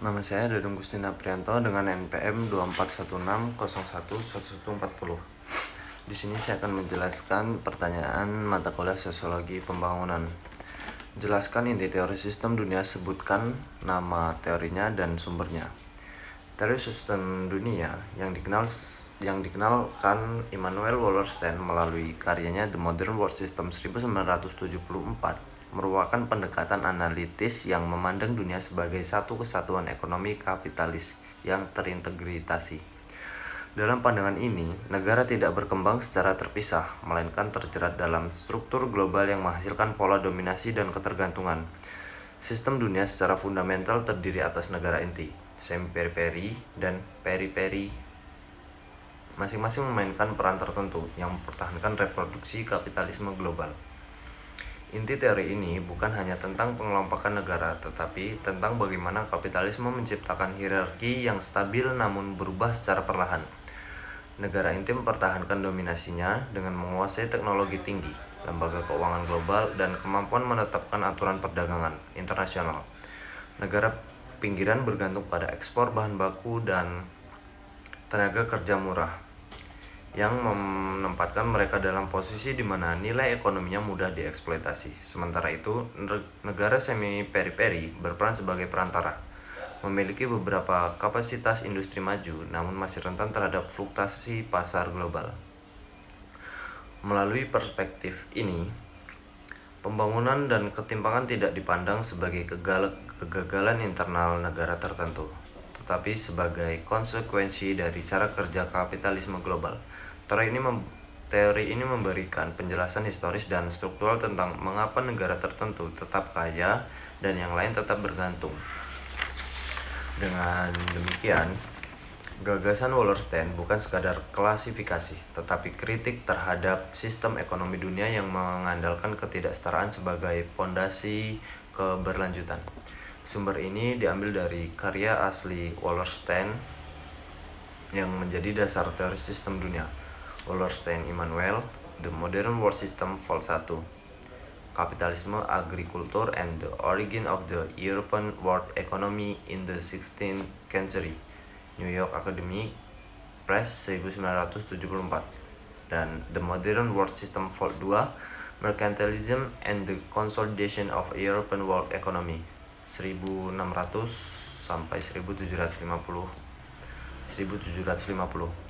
Nama saya Dudung Gustina Prianto dengan NPM 2416011140. Di sini saya akan menjelaskan pertanyaan mata kuliah Sosiologi Pembangunan. Jelaskan inti teori sistem dunia, sebutkan nama teorinya dan sumbernya. Teori sistem dunia yang dikenalkan Immanuel Wallerstein melalui karyanya The Modern World System 1974 merupakan pendekatan analitis yang memandang dunia sebagai satu kesatuan ekonomi kapitalis yang terintegrasi. Dalam pandangan ini, negara tidak berkembang secara terpisah, melainkan terjerat dalam struktur global yang menghasilkan pola dominasi dan ketergantungan. Sistem dunia secara fundamental terdiri atas negara inti, semi-periperi, dan periperi. Masing-masing memainkan peran tertentu yang mempertahankan reproduksi kapitalisme global. Inti teori ini bukan hanya tentang pengelompokan negara, tetapi tentang bagaimana kapitalisme menciptakan hierarki yang stabil namun berubah secara perlahan. Negara inti mempertahankan dominasinya dengan menguasai teknologi tinggi, lembaga keuangan global, dan kemampuan menetapkan aturan perdagangan internasional. Negara pinggiran bergantung pada ekspor bahan baku dan tenaga kerja murah, yang menempatkan mereka dalam posisi di mana nilai ekonominya mudah dieksploitasi. Sementara itu, negara semi-periperi berperan sebagai perantara, memiliki beberapa kapasitas industri maju, namun masih rentan terhadap fluktuasi pasar global. Melalui perspektif ini, pembangunan dan ketimpangan tidak dipandang sebagai kegagalan internal negara tertentu, tetapi sebagai konsekuensi dari cara kerja kapitalisme global. Teori ini memberikan penjelasan historis dan struktural tentang mengapa negara tertentu tetap kaya dan yang lain tetap bergantung. Dengan demikian, gagasan Wallerstein bukan sekadar klasifikasi, tetapi kritik terhadap sistem ekonomi dunia yang mengandalkan ketidaksetaraan sebagai pondasi keberlanjutan. Sumber ini diambil dari karya asli Wallerstein yang menjadi dasar teori sistem dunia. Wallerstein Immanuel, The Modern World System Vol. 1, Kapitalisme, Agrikultur, and the Origin of the European World Economy in the 16th Century, New York Academic Press 1974, dan The Modern World System Vol. 2, Mercantilism and the Consolidation of European World Economy 1600 sampai 1750,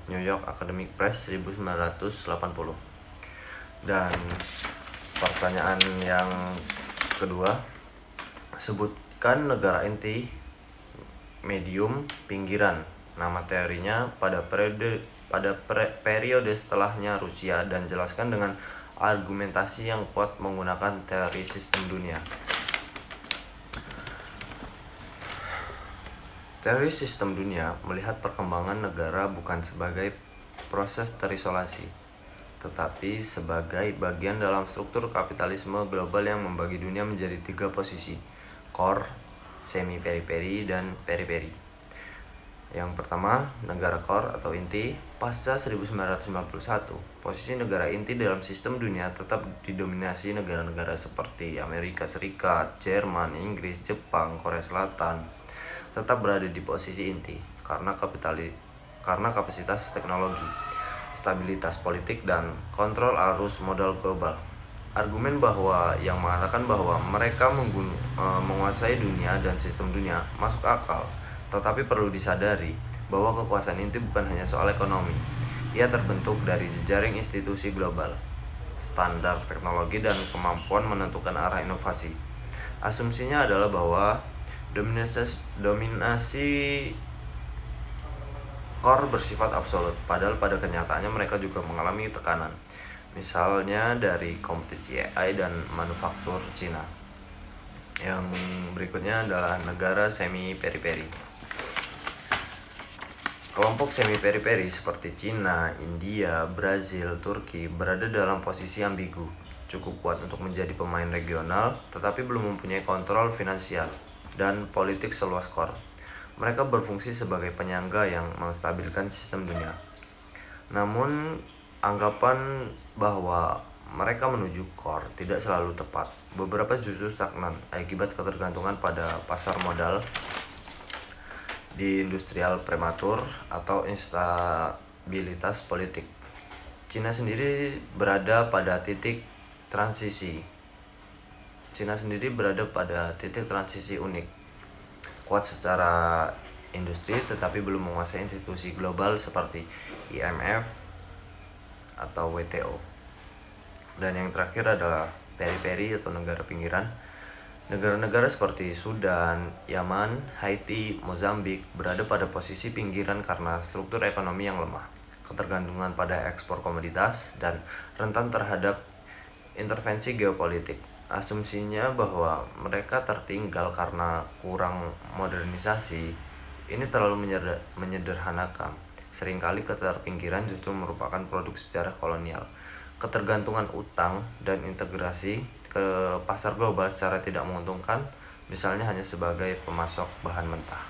New York Academic Press 1980. Dan pertanyaan yang kedua, sebutkan negara inti, medium, pinggiran. Nama teorinya pada periode setelahnya Rusia, dan jelaskan dengan argumentasi yang kuat menggunakan teori sistem dunia. Teori sistem dunia melihat perkembangan negara bukan sebagai proses terisolasi, tetapi sebagai bagian dalam struktur kapitalisme global yang membagi dunia menjadi 3 posisi: core, semi-periperi, dan periperi. Yang pertama, negara core atau inti. Pasca 1951, posisi negara inti dalam sistem dunia tetap didominasi negara-negara seperti Amerika Serikat, Jerman, Inggris, Jepang, Korea Selatan tetap berada di posisi inti karena kapasitas teknologi, stabilitas politik, dan kontrol arus modal global. Argumen yang mengatakan bahwa mereka menguasai dunia dan sistem dunia masuk akal, tetapi perlu disadari bahwa kekuasaan inti bukan hanya soal ekonomi. Ia terbentuk dari jejaring institusi global, standar teknologi, dan kemampuan menentukan arah inovasi. Asumsinya adalah bahwa dominasi core bersifat absolut, padahal pada kenyataannya mereka juga mengalami tekanan, misalnya dari kompetisi AI dan manufaktur Cina. Yang berikutnya adalah negara semi-periperi. Kelompok semi-periperi seperti Cina, India, Brazil, Turki berada dalam posisi ambigu, cukup kuat untuk menjadi pemain regional, tetapi belum mempunyai kontrol finansial dan politik seluas core. Mereka berfungsi sebagai penyangga yang menstabilkan sistem dunia. Namun, anggapan bahwa mereka menuju core tidak selalu tepat. Beberapa justru stagnan akibat ketergantungan pada pasar modal di industrial prematur atau instabilitas politik. Cina sendiri berada pada titik transisi. Cina sendiri berada pada titik transisi unik. Kuat secara industri tetapi belum menguasai institusi global seperti IMF atau WTO. Dan yang terakhir adalah periperi atau negara pinggiran. Negara-negara seperti Sudan, Yaman, Haiti, Mozambik berada pada posisi pinggiran karena struktur ekonomi yang lemah, ketergantungan pada ekspor komoditas, dan rentan terhadap intervensi geopolitik. Asumsinya bahwa mereka tertinggal karena kurang modernisasi ini terlalu menyederhanakan. Seringkali keterpinggiran justru merupakan produk sejarah kolonial. Ketergantungan utang dan integrasi ke pasar global secara tidak menguntungkan, misalnya hanya sebagai pemasok bahan mentah.